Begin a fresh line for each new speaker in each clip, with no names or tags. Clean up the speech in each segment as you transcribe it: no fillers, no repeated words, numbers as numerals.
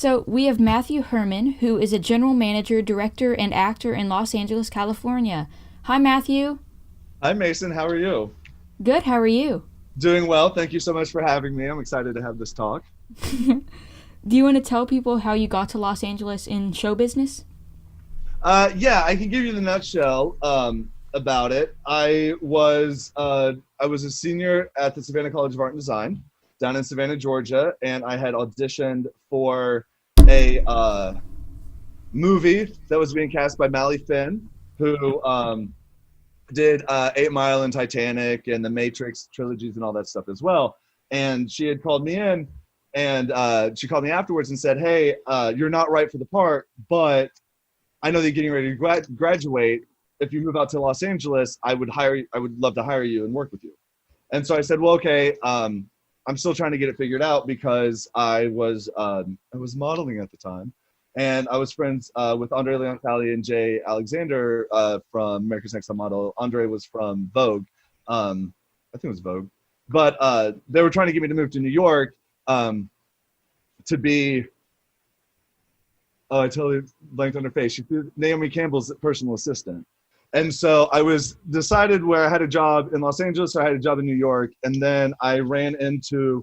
So we have Matthew Herrmann, who is a general manager, director, and actor in Los Angeles, California. Hi, Matthew.
Hi, Mason. How are you?
Good. How are you?
Doing well. Thank you so much for having me. I'm excited to have this talk.
Do you want to tell people how you got to Los Angeles in show business?
Yeah, I can give you the nutshell about it. I was a senior at the Savannah College of Art and Design down in Savannah, Georgia, and I had auditioned for a movie that was being cast by Mally Finn, who did 8 Mile and Titanic and the Matrix trilogies and all that stuff as well. And she had called me in, and she called me afterwards and said, "Hey, you're not right for the part, but I know that you're getting ready to graduate. If you move out to Los Angeles, I would hire you. I would love to hire you and work with you." And so I said, "Well, okay. I'm still trying to get it figured out because I was modeling at the time, and I was friends with Andre Leontali and Jay Alexander from America's Next Top Model. Andre was from Vogue, I think it was Vogue, but they were trying to get me to move to New York to be. Oh, I totally blanked on her face. She's Naomi Campbell's personal assistant. And so I was decided where I had a job in Los Angeles, or I had a job in New York, and then I ran into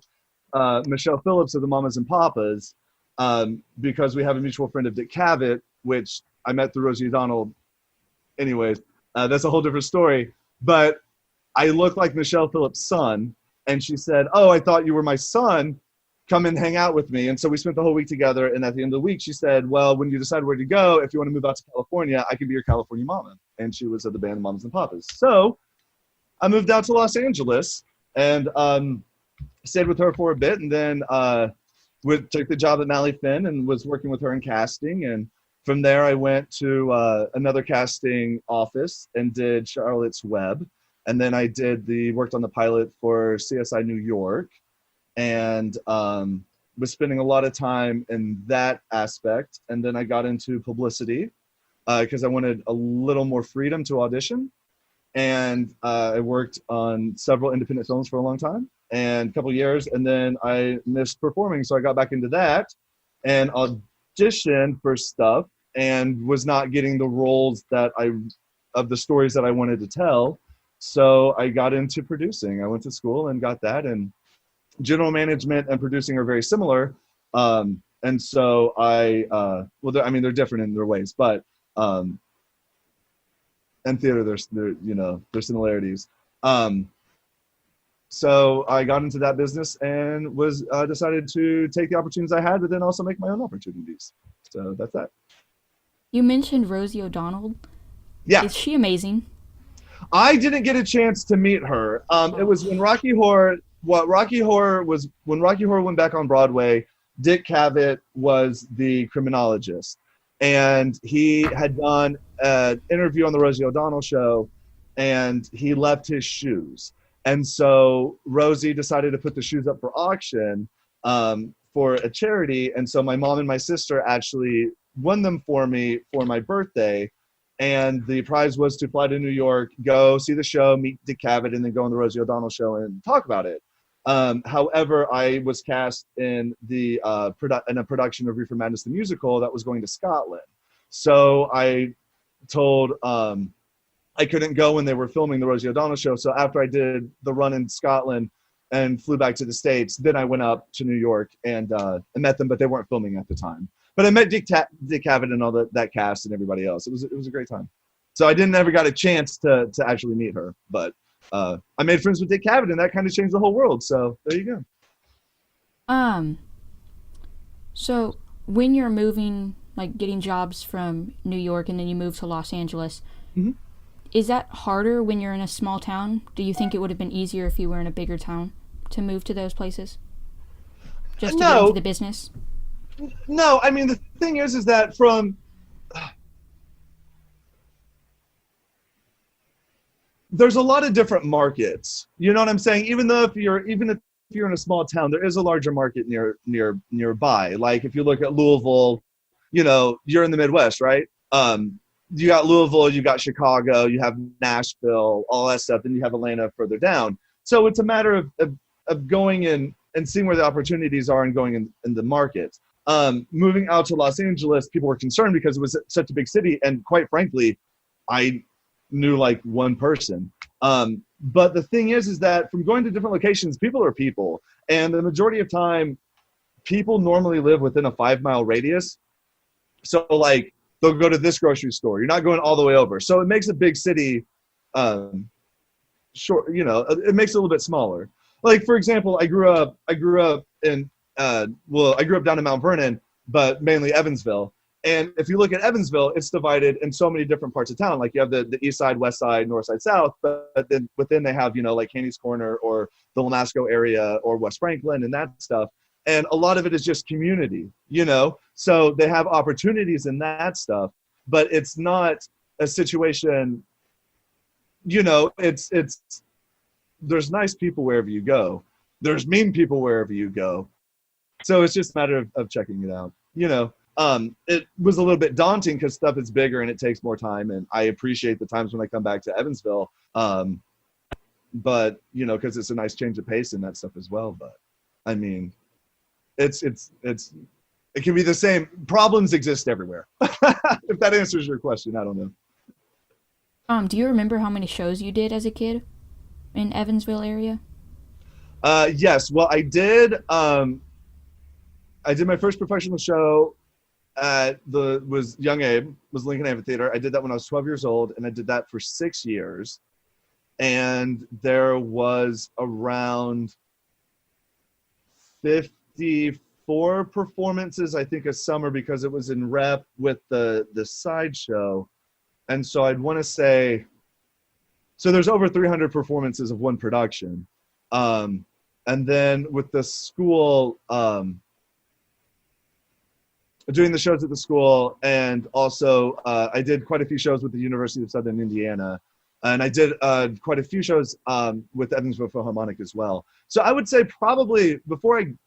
Michelle Phillips of the Mamas and Papas because we have a mutual friend of Dick Cavett, which I met through Rosie O'Donnell. Anyways, that's a whole different story. But I look like Michelle Phillips' son, and she said, "Oh, I thought you were my son. Come and hang out with me." And so we spent the whole week together. And at the end of the week, she said, "Well, when you decide where to go, if you want to move out to California, I can be your California mama." And she was of the band Mamas and Papas. So I moved out to Los Angeles and stayed with her for a bit. And then took the job at Mally Finn and was working with her in casting. And from there, I went to another casting office and did Charlotte's Web. And then I worked on the pilot for CSI New York, and was spending a lot of time in that aspect. And then I got into publicity because I wanted a little more freedom to audition. And I worked on several independent films for a long time and a couple of years. And then I missed performing. So I got back into that and auditioned for stuff and was not getting the roles of the stories that I wanted to tell. So I got into producing. I went to school and got that. And general management and producing are very similar. And so they're different in their ways, but and theater, there's similarities. So I got into that business and was decided to take the opportunities I had, but then also make my own opportunities. So that's that.
You mentioned Rosie O'Donnell.
Yeah,
Is she amazing?
I didn't get a chance to meet her. It was when Rocky Horror. When Rocky Horror went back on Broadway. Dick Cavett was the criminologist, and he had done an interview on the Rosie O'Donnell show, and he left his shoes. And so Rosie decided to put the shoes up for auction for a charity. And so my mom and my sister actually won them for me for my birthday. And the prize was to fly to New York, go see the show, meet Dick Cavett, and then go on the Rosie O'Donnell show and talk about it. However, I was cast in in a production of Reefer Madness the musical that was going to Scotland. So I told I couldn't go when they were filming the Rosie O'Donnell show. So after I did the run in Scotland and flew back to the States, then I went up to New York and met them, but they weren't filming at the time. But I met Dick Cavett and all that cast and everybody else. It was a great time. So I didn't ever got a chance to actually meet her, but I made friends with Dick Cavett, and that kind of changed the whole world. So there you go.
Um, so when you're moving, like getting jobs from New York and then you move to Los Angeles,
Mhm.
is that harder when you're in a small town? Do you think it would have been easier if you were in a bigger town to move to those places? Just to get into
No,
the business?
no. I mean, the thing is that there's a lot of different markets. You know what I'm saying? Even if you're in a small town, there is a larger market nearby. Like if you look at Louisville, you're in the Midwest, right? You got Louisville, you got Chicago, you have Nashville, all that stuff. Then you have Atlanta further down. So it's a matter of going in and seeing where the opportunities are and going in the markets. moving out to Los Angeles, people were concerned because it was such a big city, and quite frankly, I knew like one person. But the thing is that from going to different locations, people are people, and the majority of time, people normally live within a 5 mile radius. So like they'll go to this grocery store. You're not going all the way over, so it makes a big city short. It makes it a little bit smaller. Like for example, I grew up in I grew up down in Mount Vernon, but mainly Evansville. And if you look at Evansville, it's divided in so many different parts of town. Like you have the east side, west side, north side, south, but then within they have, like Haney's Corner or the Lamasco area or West Franklin and that stuff. And a lot of it is just community, so they have opportunities in that stuff, but it's not a situation, it's there's nice people wherever you go. There's mean people wherever you go. So it's just a matter of checking it out. It was a little bit daunting because stuff is bigger and it takes more time. And I appreciate the times when I come back to Evansville. But, because it's a nice change of pace and that stuff as well. But I mean, it can be the same. Problems exist everywhere. If that answers your question, I don't know.
Do you remember how many shows you did as a kid in Evansville area?
Yes. Well, I did my first professional show at was Young Abe, was Lincoln Amphitheater. I did that when I was 12 years old, and I did that for 6 years. And there was around 54 performances, I think, a summer, because it was in rep with the sideshow. And so I'd want to say, so there's over 300 performances of one production. And then with the school, doing the shows at the school, and also I did quite a few shows with the University of Southern Indiana, and I did quite a few shows with Evansville Philharmonic as well. So I would say probably when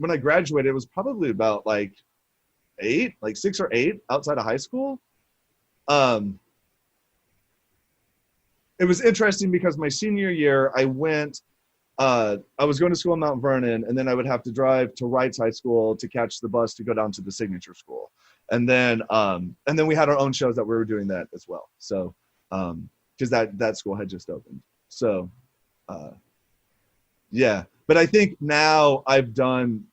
I graduated, it was probably about like 6 or 8 outside of high school. It was interesting because my senior year, I was going to school in Mount Vernon, and then I would have to drive to Wrights High School to catch the bus to go down to the signature school. And then we had our own shows that we were doing that as well. So, because that school had just opened. So, yeah. But I think now I've done,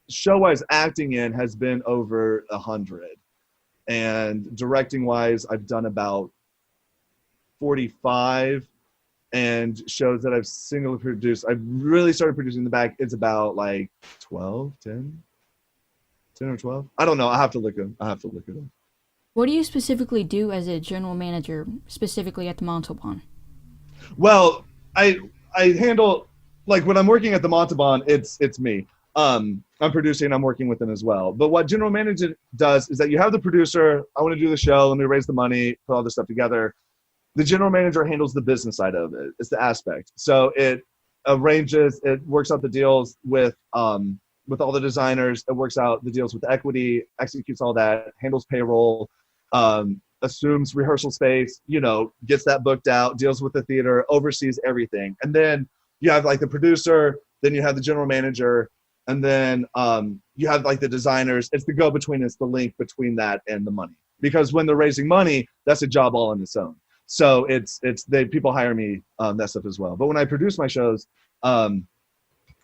show-wise acting in has been over 100. And directing-wise, I've done about 45. And shows that I've singly produced, I've really started producing in the back, it's about like 10 or 12. I don't know. I have to look at them.
What do you specifically do as a general manager, specifically at the Montalban?
Well, I handle, like when I'm working at the Montalban, it's me. I'm producing, I'm working with them as well. But what general manager does is that you have the producer, I want to do the show, let me raise the money, put all this stuff together. The general manager handles the business side of it. It's the aspect. So it works out the deals with all the designers. It works out the deals with the equity, executes all that, handles payroll, assumes rehearsal space, gets that booked out, deals with the theater, oversees everything. And then you have like the producer, then you have the general manager, and then you have like the designers. It's the go-between, it's the link between that and the money. Because when they're raising money, that's a job all on its own. So people hire me that stuff as well. But when I produce my shows, I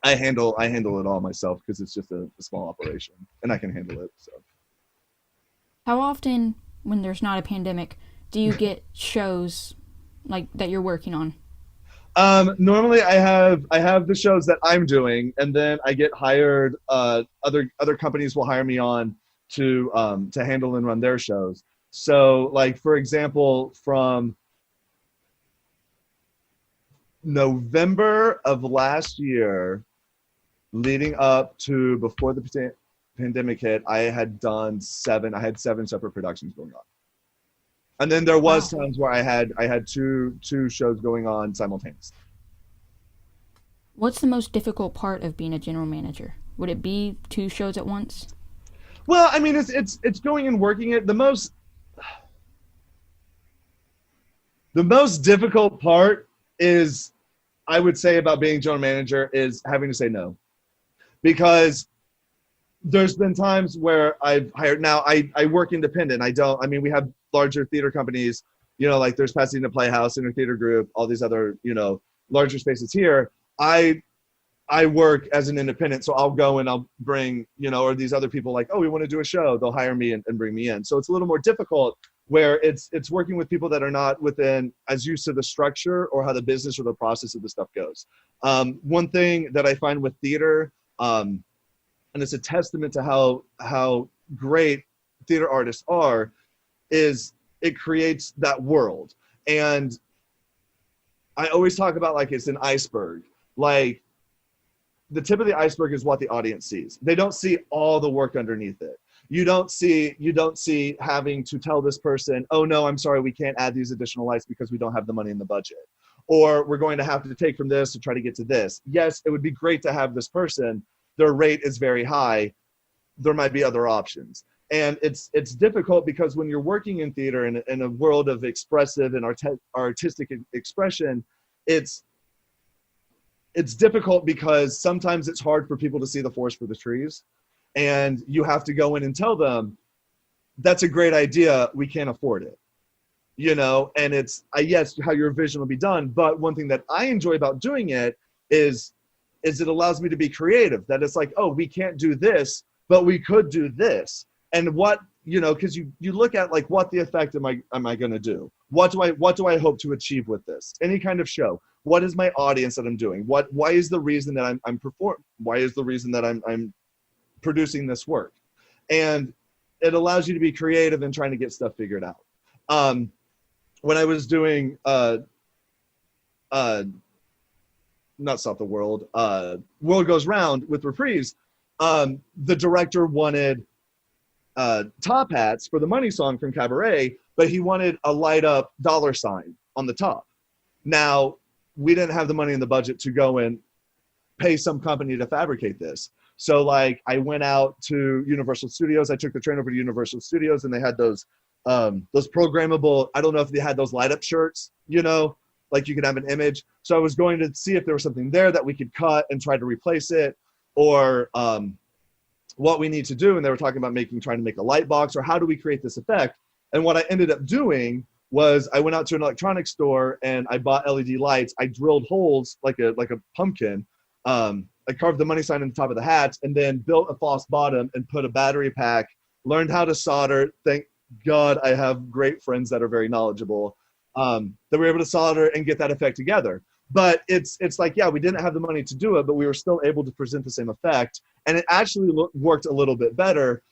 handle it all myself because it's just a small operation and I can handle it. So
How often, when there's not a pandemic, do you get shows like that you're working on?
Normally I have the shows that I'm doing, and then I get hired. Other companies will hire me on to handle and run their shows. So, like, for example, from November of last year, leading up to before the pandemic hit, I had 7 separate productions going on. And then there was times where I had two shows going on simultaneously.
What's the most difficult part of being a general manager? Would it be 2 shows at once?
Well, I mean, it's going and working it. The most difficult part is, I would say, about being general manager is having to say no. Because there's been times where I've hired. Now I work independent. I mean, we have larger theater companies, like there's Pasadena Playhouse, Inner Theater Group, all these other, larger spaces here. I work as an independent, so I'll go and I'll bring, or these other people like, oh, we want to do a show. They'll hire me and bring me in. So it's a little more difficult where it's working with people that are not within as used to the structure or how the business or the process of the stuff goes. One thing that I find with theater, and it's a testament to how great theater artists are, is it creates that world. And I always talk about like it's an iceberg. Like the tip of the iceberg is what the audience sees. They don't see all the work underneath it. You don't see having to tell this person, oh no, I'm sorry, we can't add these additional lights because we don't have the money in the budget. Or we're going to have to take from this to try to get to this. Yes, it would be great to have this person. Their rate is very high. There might be other options. And it's difficult because when you're working in theater in a world of expressive and artistic expression, it's difficult because sometimes it's hard for people to see the forest for the trees. And you have to go in and tell them, that's a great idea, we can't afford it. And it's, yes, how your vision will be done. But one thing that I enjoy about doing it is it allows me to be creative. That it's like, oh, we can't do this, but we could do this. And what, because you look at like, what the effect am I going to do? What do I hope to achieve with this? Any kind of show. What is my audience that I'm doing? Why is the reason that I'm performing? Why is the reason that I'm producing this work? And it allows you to be creative and trying to get stuff figured out. When I was doing not Stop the World, World Goes Round with Reprise, the director wanted top hats for the Money Song from Cabaret, but he wanted a light up dollar sign on the top. Now, we didn't have the money in the budget to go and pay some company to fabricate this. So like I went out to Universal Studios. I took the train over to Universal Studios and they had those programmable, I don't know if they had those light up shirts, like you could have an image. So I was going to see if there was something there that we could cut and try to replace it, or what we need to do. And they were talking about trying to make a light box, or how do we create this effect? And what I ended up doing was I went out to an electronics store and I bought LED lights. I drilled holes like a pumpkin. I carved the money sign on the top of the hats and then built a false bottom and put a battery pack, learned how to solder. Thank God I have great friends that are very knowledgeable, that were able to solder and get that effect together. But it's like, yeah, we didn't have the money to do it, but we were still able to present the same effect. And it actually worked a little bit better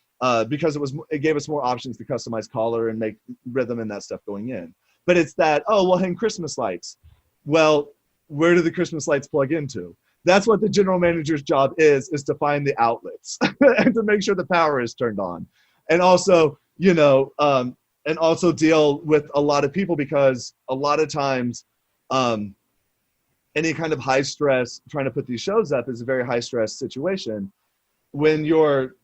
because it gave us more options to customize color and make rhythm and that stuff going in. But it's that, oh, we'll hang Christmas lights. Well, where do the Christmas lights plug into? That's what the general manager's job is to find the outlets and to make sure the power is turned on. And also, and also deal with a lot of people, because a lot of times any kind of high stress, trying to put these shows up is a very high stress situation. When you're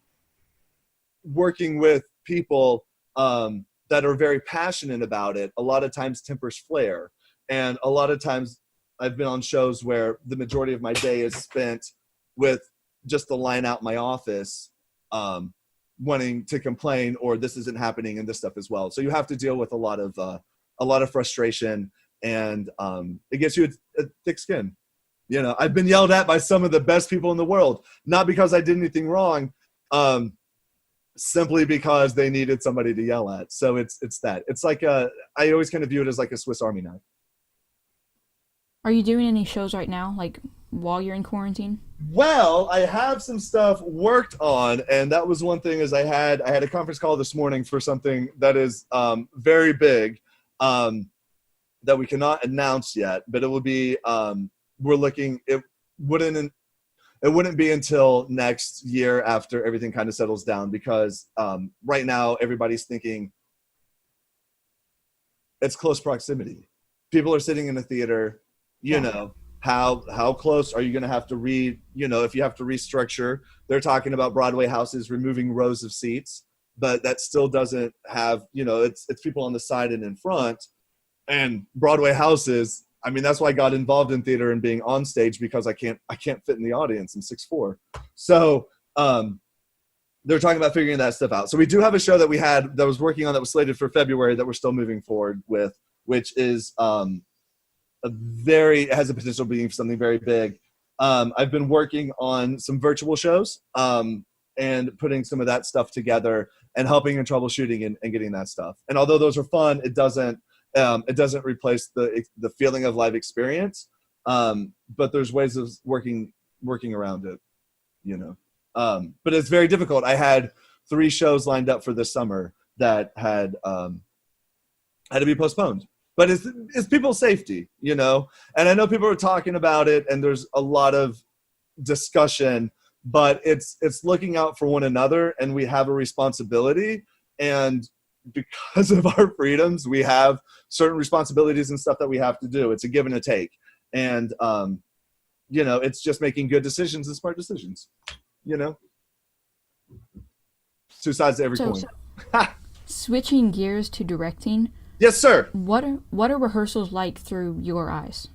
working with people that are very passionate about it, a lot of times tempers flare. And a lot of times I've been on shows where the majority of my day is spent with just the line out my office, wanting to complain, or this isn't happening and this stuff as well. So you have to deal with a lot of frustration, and it gets you a thick skin. I've been yelled at by some of the best people in the world, not because I did anything wrong, simply because they needed somebody to yell at. So it's that. It's like I always kind of view it as like a Swiss Army knife.
Are you doing any shows right now, like while you're in quarantine?
Well, I have some stuff worked on, and that was one thing. Is I had a conference call this morning for something that is very big, that we cannot announce yet, but it will be. We're looking. It wouldn't be until next year after everything kind of settles down, because right now everybody's thinking it's close proximity. People are sitting in a theater. How close are you going to have to if you have to restructure? They're talking about Broadway houses removing rows of seats, but that still doesn't have, it's people on the side and in front. And Broadway houses, I mean, that's why I got involved in theater and being on stage, because I can't fit in the audience. I'm 6'4". So they're talking about figuring that stuff out. So we do have a show that we had that was working on that was slated for February that we're still moving forward with, which is it has the potential of being something very big. I've been working on some virtual shows and putting some of that stuff together and helping in troubleshooting and getting that stuff. And although those are fun, it doesn't replace the feeling of live experience. But there's ways of working around it, you know. But it's very difficult. I had 3 shows lined up for this summer that had to be postponed. But it's people's safety, you know? And I know people are talking about it and there's a lot of discussion, but it's looking out for one another, and we have a responsibility. And because of our freedoms, we have certain responsibilities and stuff that we have to do. It's a give and a take. And, you know, it's just making good decisions and smart decisions, you know? 2 sides to every coin.
Switching gears to directing.
Yes, sir.
What are rehearsals like through your eyes?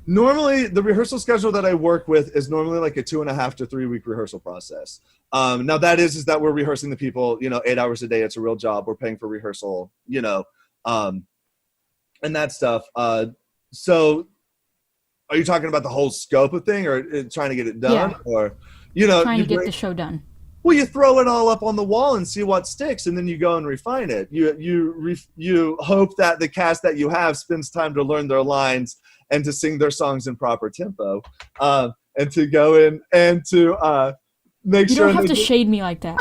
Normally, the rehearsal schedule that I work with is normally like a 2.5 to 3 week rehearsal process. Now that is that we're rehearsing the people, you know, 8 hours a day. It's a real job. We're paying for rehearsal, you know, and that stuff. So are you talking about the whole scope of thing, or trying to get it done?
Yeah.
Or, you know,
Trying to get the show done.
Well, you throw it all up on the wall and see what sticks, and then you go and refine it. You hope that the cast that you have spends time to learn their lines and to sing their songs in proper tempo, and to go in and to make sure.
You don't have to shade me like that.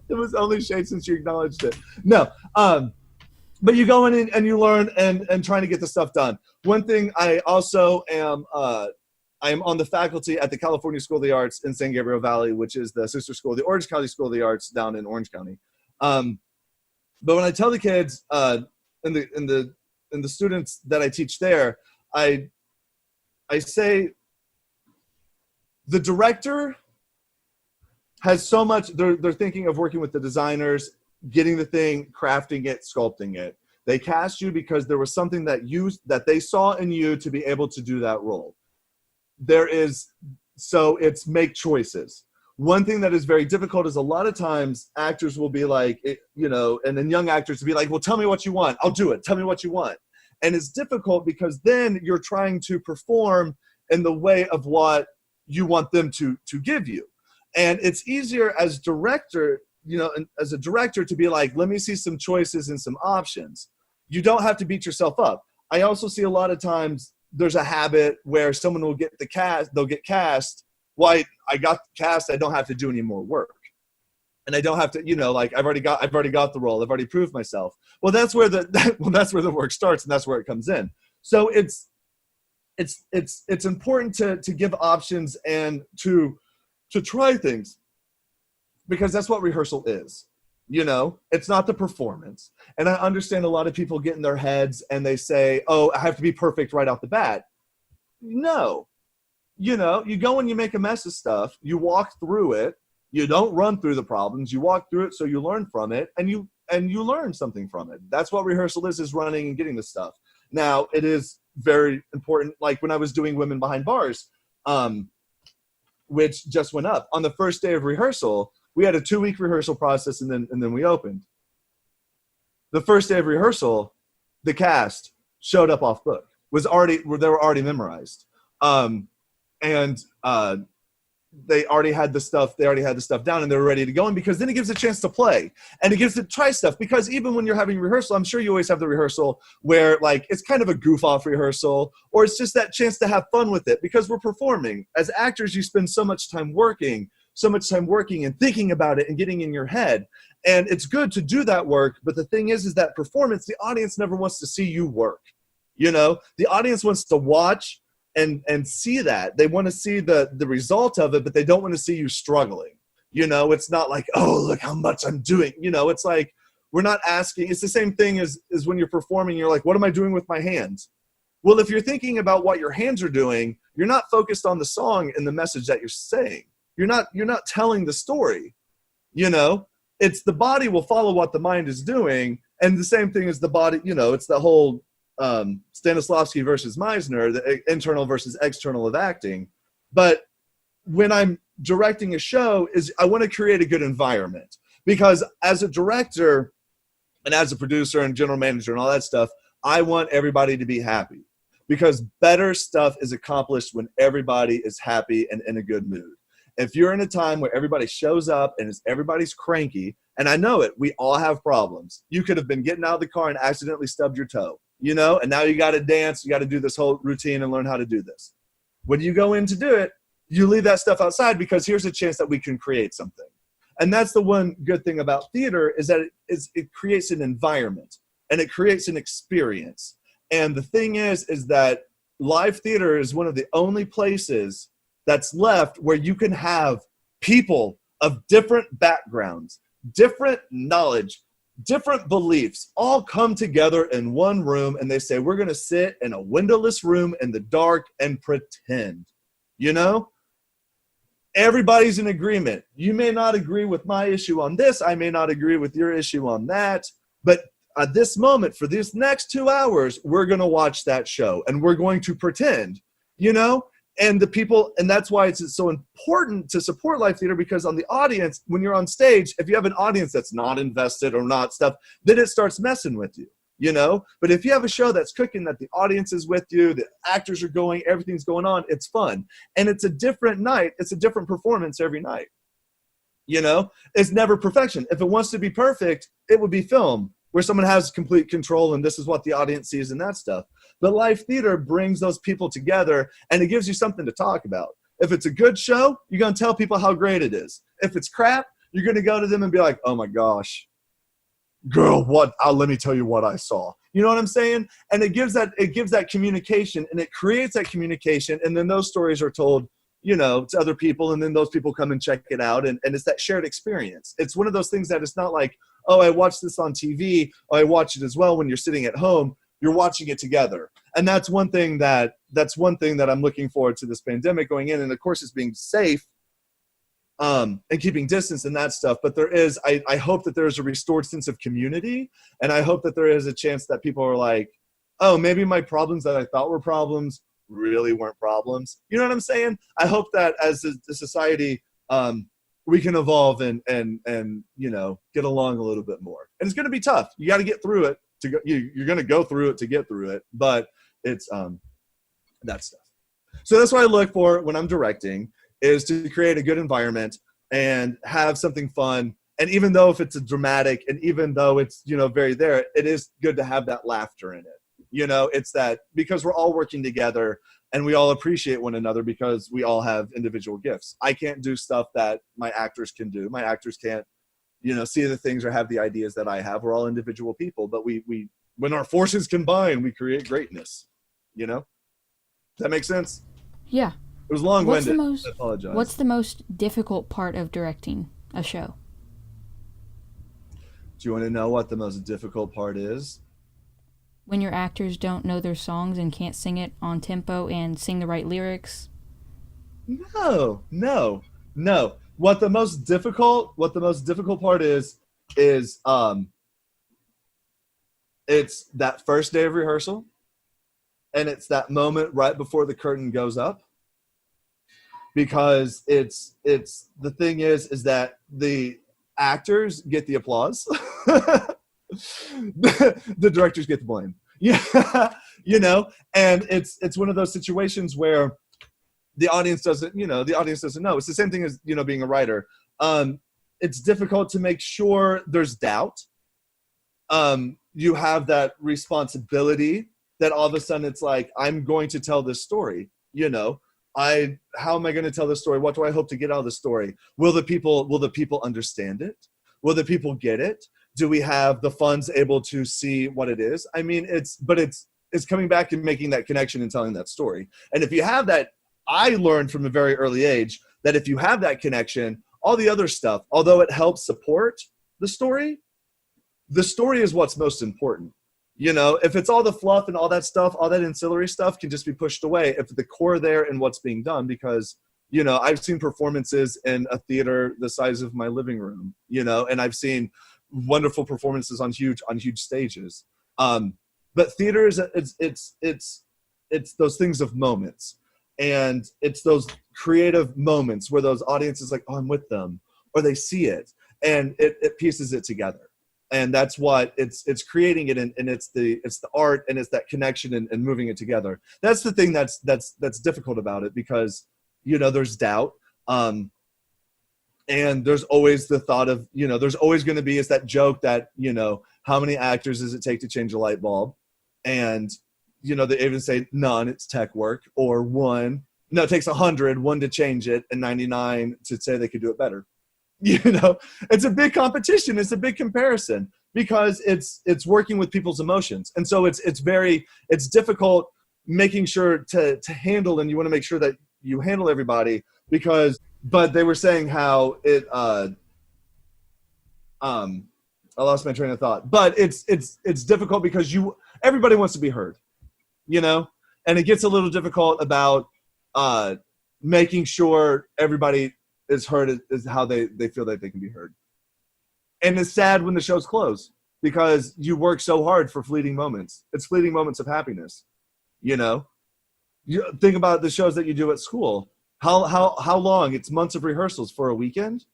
It was only shade since you acknowledged it. No, but you go in and you learn and trying to get the stuff done. One thing I also am. I am on the faculty at the California School of the Arts in San Gabriel Valley, which is the sister school of the Orange County School of the Arts down in Orange County. But when I tell the kids and the students that I teach there, I say the director has so much. They're thinking of working with the designers, getting the thing, crafting it, sculpting it. They cast you because there was something that they saw in you to be able to do that role. So it's make choices. One thing that is very difficult is a lot of times actors will be like, you know, and then young actors will be like, well, tell me what you want. I'll do it. Tell me what you want. And it's difficult because then you're trying to perform in the way of what you want them to give you. And it's easier as director, you know, as a director to be like, let me see some choices and some options. You don't have to beat yourself up. I also see a lot of times there's a habit where someone will get they'll get cast. Well, I got cast. I don't have to do any more work, and I don't have to, you know, like I've already got the role. I've already proved myself. Well, that's where the work starts, and that's where it comes in. So it's important to give options and to try things, because that's what rehearsal is. You know, it's not the performance. And I understand a lot of people get in their heads and they say, oh, I have to be perfect right off the bat. No. You know, you go and you make a mess of stuff. You walk through it. You don't run through the problems. You walk through it so you learn from it, and you learn something from it. That's what rehearsal is running and getting the stuff. Now, it is very important. Like when I was doing Women Behind Bars, which just went up. On the first day of rehearsal, we had a 2-week rehearsal process, and then we opened. The first day of rehearsal, the cast showed up off book. They were already memorized, and they already had the stuff. They already had the stuff down, and they were ready to go. And because then it gives a chance to play, and it gives it try stuff. Because even when you're having rehearsal, I'm sure you always have the rehearsal where like it's kind of a goof off rehearsal, or it's just that chance to have fun with it. Because we're performing as actors, you spend so much time working and thinking about it and getting in your head. And it's good to do that work. But the thing is that performance, the audience never wants to see you work. You know, the audience wants to watch and see that. They want to see the result of it, but they don't want to see you struggling. You know, it's not like, oh, look how much I'm doing. You know, it's like, we're not asking. It's the same thing as when you're performing, you're like, what am I doing with my hands? Well, if you're thinking about what your hands are doing, you're not focused on the song and the message that you're saying. You're not telling the story, you know. It's the body will follow what the mind is doing, and the same thing as the body. You know, it's the whole Stanislavski versus Meisner, the internal versus external of acting. But when I'm directing a show is I want to create a good environment, because as a director and as a producer and general manager and all that stuff, I want everybody to be happy, because better stuff is accomplished when everybody is happy and in a good mood. If you're in a time where everybody shows up and everybody's cranky, and I know it, we all have problems. You could have been getting out of the car and accidentally stubbed your toe, and now you got to dance, you got to do this whole routine and learn how to do this. When you go in to do it, you leave that stuff outside, because here's a chance that we can create something. And that's the one good thing about theater, is that it creates an environment and it creates an experience. And the thing is that live theater is one of the only places that's left where you can have people of different backgrounds, different knowledge, different beliefs, all come together in one room, and they say, we're going to sit in a windowless room in the dark and pretend, Everybody's in agreement. You may not agree with my issue on this. I may not agree with your issue on that. But at this moment, for these next 2 hours, we're going to watch that show and we're going to pretend, and the people, and that's why it's so important to support live theater, because on the audience, when you're on stage, if you have an audience that's not invested or not stuff, then it starts messing with you. But if you have a show that's cooking, that the audience is with you, the actors are going, everything's going on, it's fun. And it's a different night. It's a different performance every night. It's never perfection. If it wants to be perfect, it would be film, where someone has complete control and this is what the audience sees and that stuff. But live theater brings those people together, and it gives you something to talk about. If it's a good show, you're going to tell people how great it is. If it's crap, you're going to go to them and be like, oh my gosh, girl, let me tell you what I saw. You know what I'm saying? And it gives that communication, and it creates that communication. And then those stories are told, to other people. And then those people come and check it out. And it's that shared experience. It's one of those things that it's not like, oh, I watched this on TV. Oh, I watch it as well. When you're sitting at home, you're watching it together. And that's one thing that I'm looking forward to this pandemic going in. And of course it's being safe, and keeping distance and that stuff. But I hope that there's a restored sense of community. And I hope that there is a chance that people are like, oh, maybe my problems that I thought were problems really weren't problems. You know what I'm saying? I hope that as a society, we can evolve and get along a little bit more. And it's going to be tough. You got to get through it you're going to go through it to get through it. But it's that stuff. So that's what I look for when I'm directing, is to create a good environment and have something fun. And even though if it's a dramatic, and even though it's, very there, it is good to have that laughter in it. It's that, because we're all working together and we all appreciate one another, because we all have individual gifts. I can't do stuff that my actors can do. My actors can't, see the things or have the ideas that I have. We're all individual people, but we when our forces combine, we create greatness. Does that make sense?
Yeah.
It was long-winded. I apologize.
What's the most difficult part of directing a show?
Do you want to know what the most difficult part is?
When your actors don't know their songs and can't sing it on tempo and sing the right lyrics?
No. What the most difficult part is it's that first day of rehearsal, and it's that moment right before the curtain goes up. Because it's the thing is that the actors get the applause. the directors get the blame. Yeah. And it's one of those situations where the audience doesn't know. It's the same thing as, being a writer. It's difficult to make sure there's doubt. You have that responsibility that all of a sudden it's like, I'm going to tell this story, how am I going to tell this story? What do I hope to get out of the story? Will the people understand it? Will the people get it? Do we have the funds able to see what it is? I mean, it's coming back and making that connection and telling that story. And if you have that, I learned from a very early age that if you have that connection, all the other stuff, although it helps support the story is what's most important. If it's all the fluff and all that stuff, all that ancillary stuff can just be pushed away if the core there and what's being done. Because, I've seen performances in a theater the size of my living room, and I've seen wonderful performances on huge stages. But theater is it's those things of moments. And it's those creative moments where those audiences like, oh, I'm with them, or they see it, and it pieces it together. And that's what it's creating it, and it's the art, and it's that connection, and moving it together. That's the thing that's difficult about it, because there's doubt, and there's always the thought of, there's always going to be, is that joke that, how many actors does it take to change a light bulb? And they even say none, it's tech work, or one. No, it takes 100, one to change it, and 99 to say they could do it better. It's a big competition. It's a big comparison, because it's working with people's emotions. And so it's difficult making sure to handle, and you want to make sure that you handle everybody, but they were saying how I lost my train of thought, but it's difficult because everybody wants to be heard, and it gets a little difficult about making sure everybody is heard, is how they feel that they can be heard. And it's sad when the shows close, because you work so hard for fleeting moments. It's fleeting moments of happiness. You think about the shows that you do at school. How long? It's months of rehearsals for a weekend.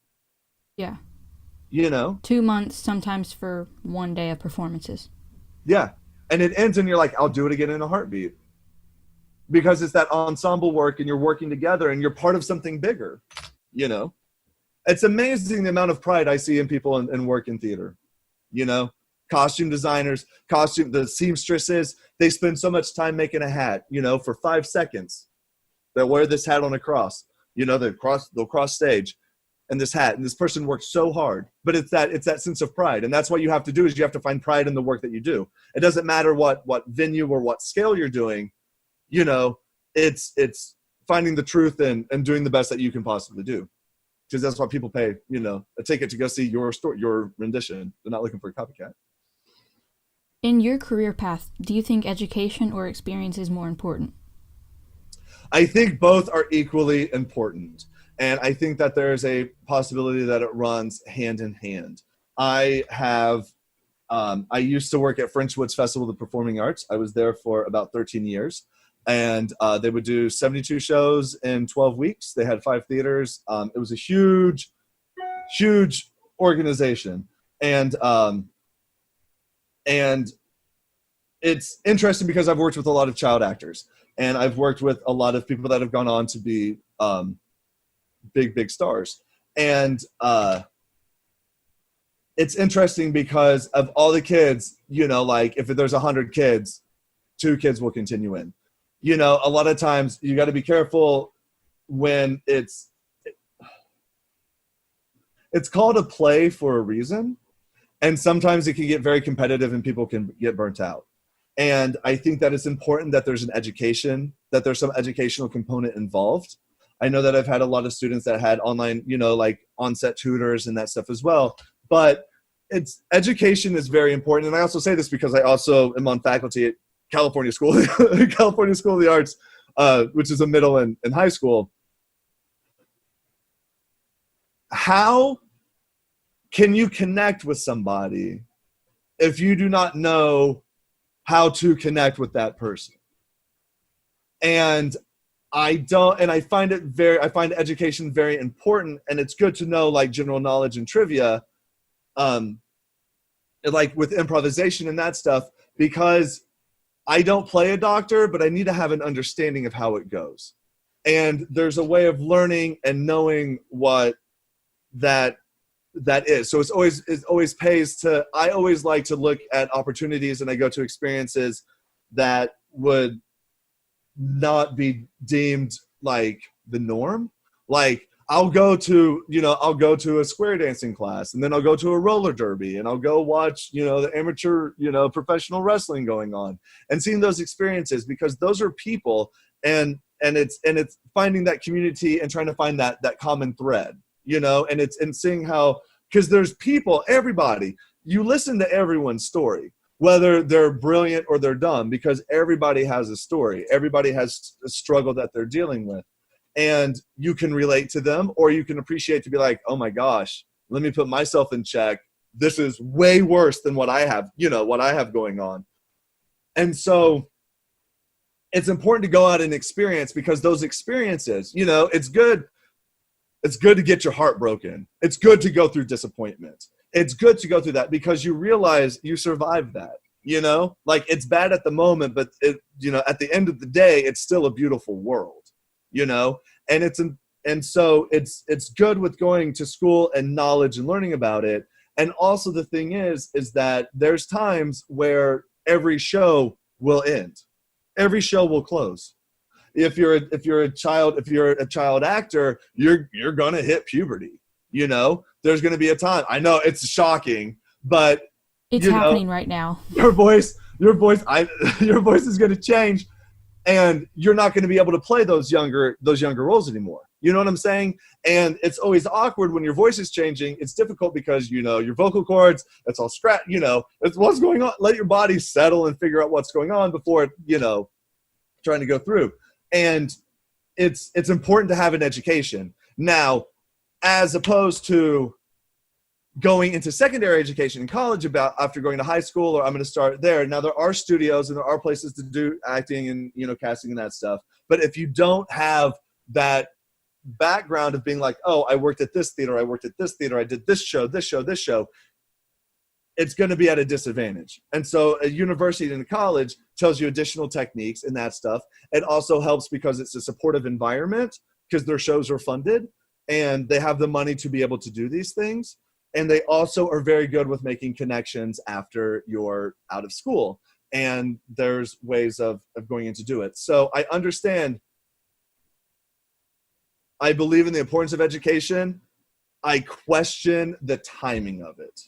Yeah.
2
months sometimes for one day of performances.
Yeah. And it ends and you're like, I'll do it again in a heartbeat. Because it's that ensemble work, and you're working together, and you're part of something bigger. It's amazing the amount of pride I see in people and work in theater. Costume designers, the seamstresses, they spend so much time making a hat, for 5 seconds. They'll wear this hat on a cross, they'll cross stage, and this hat, and this person works so hard. But it's that sense of pride. And that's what you have to do, is you have to find pride in the work that you do. It doesn't matter what venue or what scale you're doing. It's finding the truth and doing the best that you can possibly do. Because that's why people pay, a ticket to go see your story, your rendition. They're not looking for a copycat.
In your career path, do you think education or experience is more important?
I think both are equally important. And I think that there's a possibility that it runs hand in hand. I used to work at Frenchwood's Festival of the Performing Arts. I was there for about 13 years. And they would do 72 shows in 12 weeks. They had 5 theaters. It was a huge, huge organization. And it's interesting because I've worked with a lot of child actors, and I've worked with a lot of people that have gone on to be big stars. And it's interesting because of all the kids, like if there's 100 kids, 2 kids will continue in. A lot of times you got to be careful when it's called a play for a reason. And sometimes it can get very competitive and people can get burnt out. And I think that it's important that there's that there's some educational component involved. I know that I've had a lot of students that had online, like on-set tutors and that stuff as well. But education is very important. And I also say this because I also am on faculty at California School of the Arts, which is a middle and high school. How can you connect with somebody if you do not know how to connect with that person? And I find education very important, and it's good to know like general knowledge and trivia, like with improvisation and that stuff, because I don't play a doctor, but I need to have an understanding of how it goes. And there's a way of learning and knowing what that is. So it always pays to, I always like to look at opportunities, and I go to experiences that would not be deemed like the norm. Like I'll go to a square dancing class, and then I'll go to a roller derby, and I'll go watch, the amateur, professional wrestling going on, and seeing those experiences, because those are people, and it's finding that community and trying to find that common thread, and seeing how, because there's people, everybody, you listen to everyone's story, whether they're brilliant or they're dumb, because everybody has a story. Everybody has a struggle that they're dealing with. And you can relate to them, or you can appreciate to be like, oh my gosh, let me put myself in check. This is way worse than what I have, what I have going on. And so it's important to go out and experience, because those experiences, you know, it's good to get your heart broken. It's good to go through disappointment. It's good to go through that because you realize you survived that, you know, like it's bad at the moment, but it, you know, at the end of the day, it's still a beautiful world, you know, and so it's good with going to school and knowledge and learning about it. And also the thing is that there's times where every show will end. Every show will close. If you're a child actor, you're gonna hit puberty. You know, there's gonna be a time. I know it's shocking, but
It's
you know,
happening right now.
your voice, your voice is gonna change, and you're not gonna be able to play those younger roles anymore. You know what I'm saying? And it's always awkward when your voice is changing. It's difficult because, you know, your vocal cords, it's all scratch, you know, it's what's going on. Let your body settle and figure out what's going on before, you know, trying to go through. And it's important to have an education. Now, as opposed to going into secondary education in college about after going to high school, or I'm going to start there. Now, there are studios and there are places to do acting and, you know, casting and that stuff. But if you don't have that background of being like, oh, I worked at this theater, I worked at this theater, I did this show, it's going to be at a disadvantage. And so a university and a college tells you additional techniques and that stuff. It also helps because it's a supportive environment, because their shows are funded and they have the money to be able to do these things. And they also are very good with making connections after you're out of school. And there's ways of going in to do it. So I understand. I believe in the importance of education. I question the timing of it.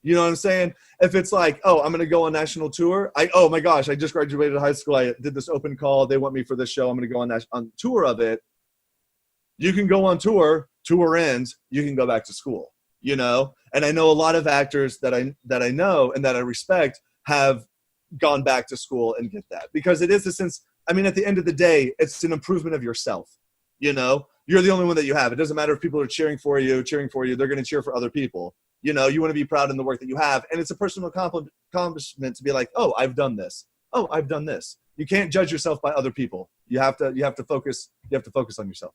You know what I'm saying? If it's like, oh, I'm going to go on national tour. Oh my gosh, I just graduated high school. I did this open call. They want me for this show. I'm going to go on tour of it. You can go on tour ends, you can go back to school, you know? And I know a lot of actors that I know and that I respect have gone back to school and get that, because it is a sense, I mean, at the end of the day, it's an improvement of yourself. You know, you're the only one that you have. It doesn't matter if people are cheering for you, they're going to cheer for other people. You know, you want to be proud in the work that you have. And it's a personal accomplishment to be like, oh, I've done this. Oh, I've done this. You can't judge yourself by other people. You have to focus on yourself.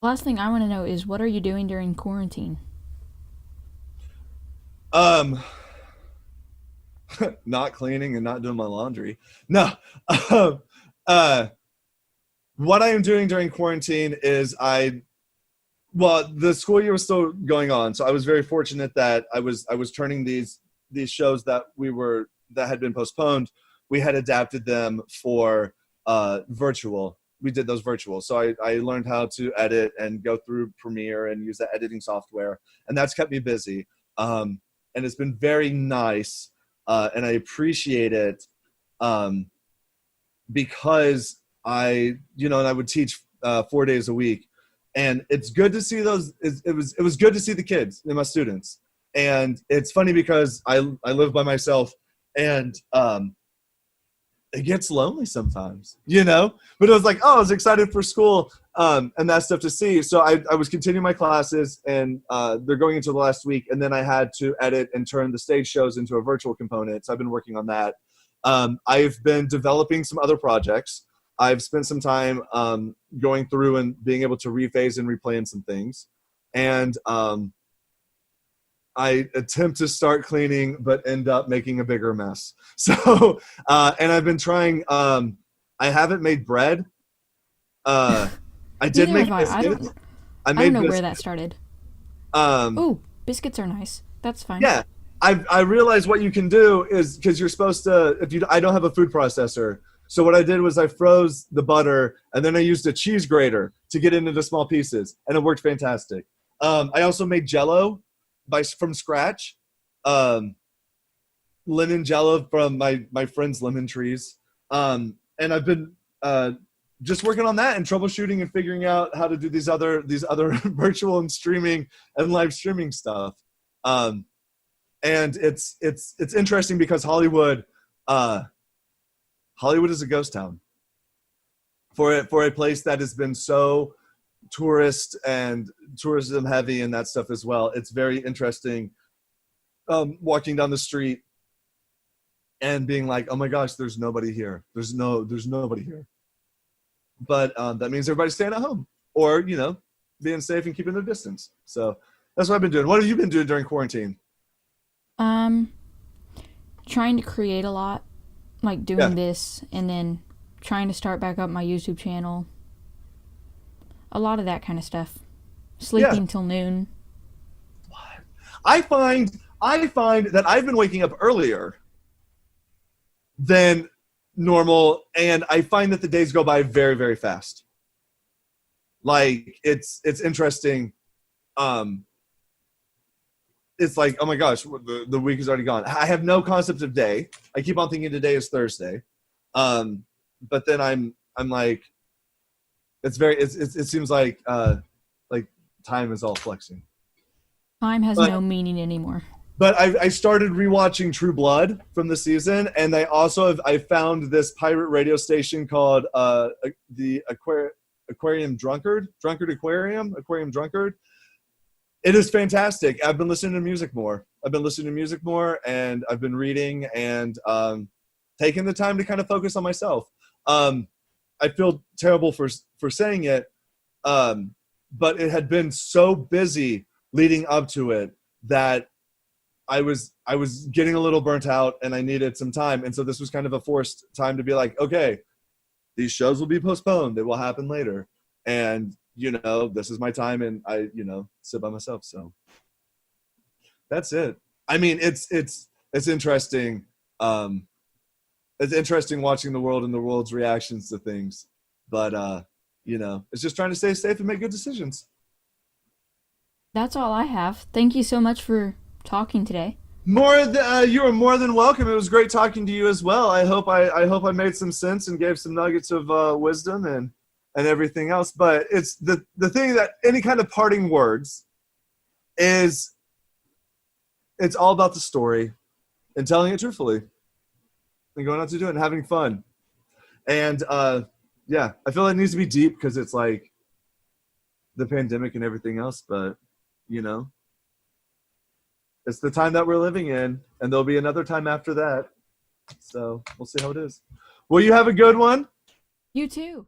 Last thing I want to know is, what are you doing during quarantine?
Um, not cleaning and not doing my laundry. No. uh, what I am doing during quarantine is the school year was still going on, so I was very fortunate that I was turning these shows that had been postponed. We had adapted them for virtual. We did those virtual, so I learned how to edit and go through Premiere and use that editing software, and that's kept me busy. And it's been very nice, and I appreciate it, because and I would teach 4 days a week. And it's good to see those. It was good to see the kids and my students. And it's funny because I live by myself, and it gets lonely sometimes, you know. But it was like, oh, I was excited for school and that stuff to see. So I was continuing my classes, and they're going into the last week. And then I had to edit and turn the stage shows into a virtual component. So I've been working on that. I've been developing some other projects. I've spent some time going through and being able to rephase and replay in some things. And I attempt to start cleaning, but end up making a bigger mess. So, and I've been trying, I haven't made bread. I did
Neither
make
have I.
biscuits.
I don't know where that started. Oh, biscuits are nice. That's fine.
Yeah. I realized what you can do is, because you're supposed to, I don't have a food processor. So what I did was I froze the butter, and then I used a cheese grater to get it into small pieces, and it worked fantastic. I also made Jell-O from scratch, lemon Jell-O from my friend's lemon trees, and I've been just working on that and troubleshooting and figuring out how to do these other virtual and streaming and live streaming stuff. And it's interesting because Hollywood is a ghost town for a place that has been so tourist and tourism heavy and that stuff as well. It's very interesting walking down the street and being like, oh my gosh, there's nobody here. There's nobody here. But that means everybody's staying at home, or being safe and keeping their distance. So that's what I've been doing. What have you been doing during quarantine?
Um, Trying to create a lot, like
Yeah,
doing this, and then trying to start back up my YouTube channel. A lot of that kind of stuff.
yeah.
Sleeping till noon.
I find that I've been waking up earlier than normal, and I find that the days go by very, very fast. Like it's interesting. Um, it's like, oh my gosh, the week is already gone. I have no concept of day. I keep on thinking today is Thursday, but then I'm like, it seems like time is all flexing.
Time has
But
no meaning anymore.
I started rewatching True Blood from the season, and I found this pirate radio station called the Aquarium Drunkard Aquarium Drunkard. It is fantastic. I've been listening to music more. And I've been reading and taking the time to kind of focus on myself. I feel terrible for saying it, but it had been so busy leading up to it that I was getting a little burnt out, and I needed some time. And so this was kind of a forced time to be like, okay, these shows will be postponed. They will happen later. And, this is my time, and I, sit by myself. So that's it. I mean, it's interesting. It's interesting watching the world and the world's reactions to things. But, it's just trying to stay safe and make good decisions.
That's all I have. Thank you so much for talking today.
You are more than welcome. It was great talking to you as well. I hope I made some sense and gave some nuggets of wisdom and everything else. But it's the thing that any kind of parting words is, it's all about the story and telling it truthfully and going out to do it and having fun. And yeah, I feel like it needs to be deep because it's like the pandemic and everything else. But it's the time that we're living in, and there'll be another time after that. So we'll see how it is. Well, you have a good one.
You too.